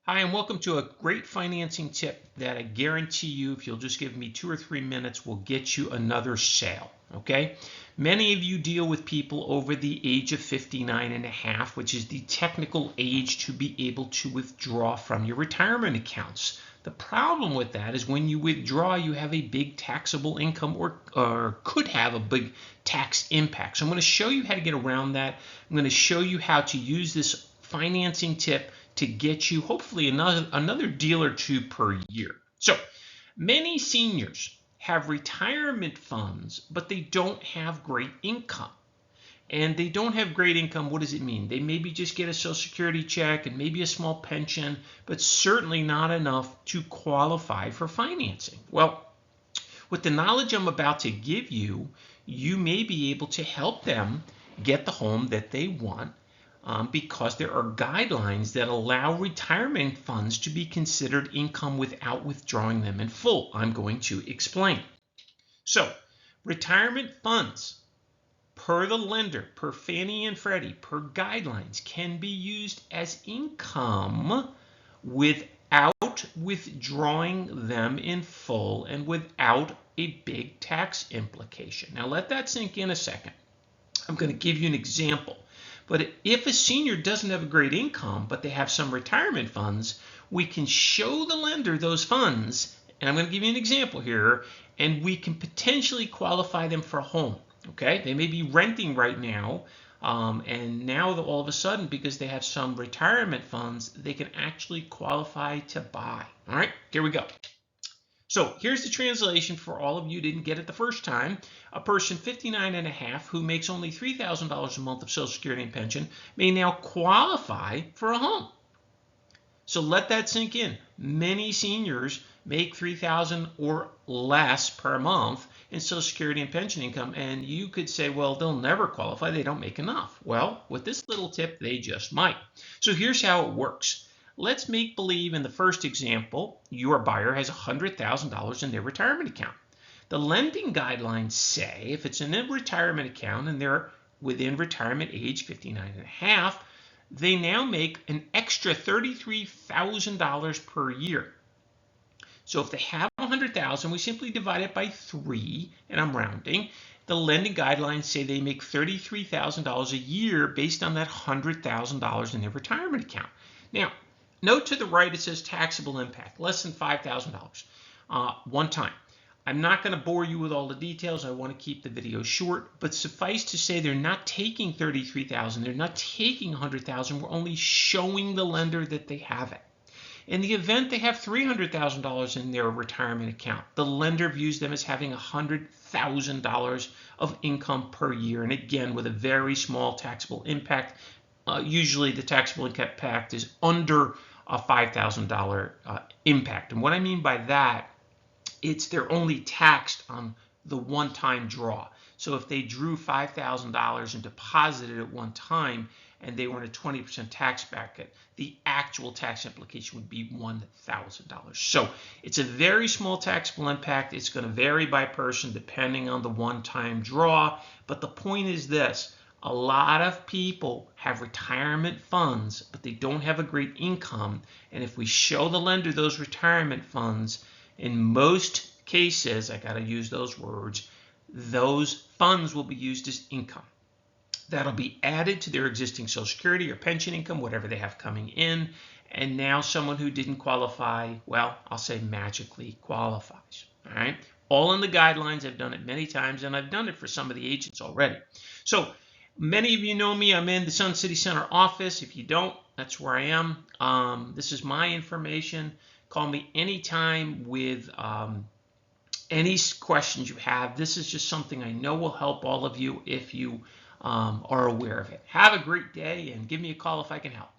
Hi, and welcome to a great financing tip that I guarantee you, if you'll just give me 2 or 3 minutes, will get you another sale. Okay? Many of you deal with people over the age of 59 and a half, which is the technical age to be able to withdraw from your retirement accounts. The problem with that is when you withdraw, you have a big taxable income or could have a big tax impact. So I'm going to show you how to get around that. I'm going to show you how to use this financing tip to get you hopefully another deal or two per year. So many seniors have retirement funds, but they don't have great income. And they don't have great income. What does it mean? They maybe just get a Social Security check and maybe a small pension, but certainly not enough to qualify for financing. Well, with the knowledge I'm about to give you, you may be able to help them get the home that they want. Because there are guidelines that allow retirement funds to be considered income without withdrawing them in full. I'm going to explain. So, retirement funds, per the lender, per Fannie and Freddie, per guidelines, can be used as income without withdrawing them in full and without a big tax implication. Now, let that sink in a second. I'm going to give you an example. But if a senior doesn't have a great income, but they have some retirement funds, we can show the lender those funds, and I'm going to give you an example here, and we can potentially qualify them for a home. Okay, they may be renting right now, and now all of a sudden, because they have some retirement funds, they can actually qualify to buy. All right, here we go. So here's the translation for all of you who didn't get it the first time. A person 59 and a half who makes only $3,000 a month of Social Security and pension may now qualify for a home. So let that sink in. Many seniors make $3,000 or less per month in Social Security and pension income, and you could say, well, they'll never qualify. They don't make enough. Well, with this little tip, they just might. So here's how it works. Let's make believe in the first example, your buyer has $100,000 in their retirement account. The lending guidelines say if it's in a retirement account and they're within retirement age 59 and a half, they now make an extra $33,000 per year. So if they have $100,000, we simply divide it by 3, and I'm rounding. The lending guidelines say they make $33,000 a year based on that $100,000 in their retirement account. Now, note to the right it says taxable impact, less than $5,000 one time. I'm not going to bore you with all the details. I want to keep the video short, but suffice to say they're not taking $33,000. They're not taking $100,000. We're only showing the lender that they have it. In the event they have $300,000 in their retirement account, the lender views them as having $100,000 of income per year, and again with a very small taxable impact. Usually the taxable impact is under a $5,000 impact. And what I mean by that, it's they're only taxed on the one-time draw. So if they drew $5,000 and deposited it one time and they were in a 20% tax bracket, the actual tax implication would be $1,000. So it's a very small taxable impact. It's going to vary by person depending on the one-time draw. But the point is this. A lot of people have retirement funds, but they don't have a great income. And if we show the lender those retirement funds, in most cases, I got to use those words, those funds will be used as income. That'll be added to their existing Social Security or pension income, whatever they have coming in. And now someone who didn't qualify, well, I'll say magically qualifies. All right. All in the guidelines. I've done it many times, and I've done it for some of the agents already. So many of you know me. I'm in the Sun City Center office. If you don't, that's where I am. This is my information. Call me anytime with any questions you have. This is just something I know will help all of you if you are aware of it. Have a great day and give me a call if I can help.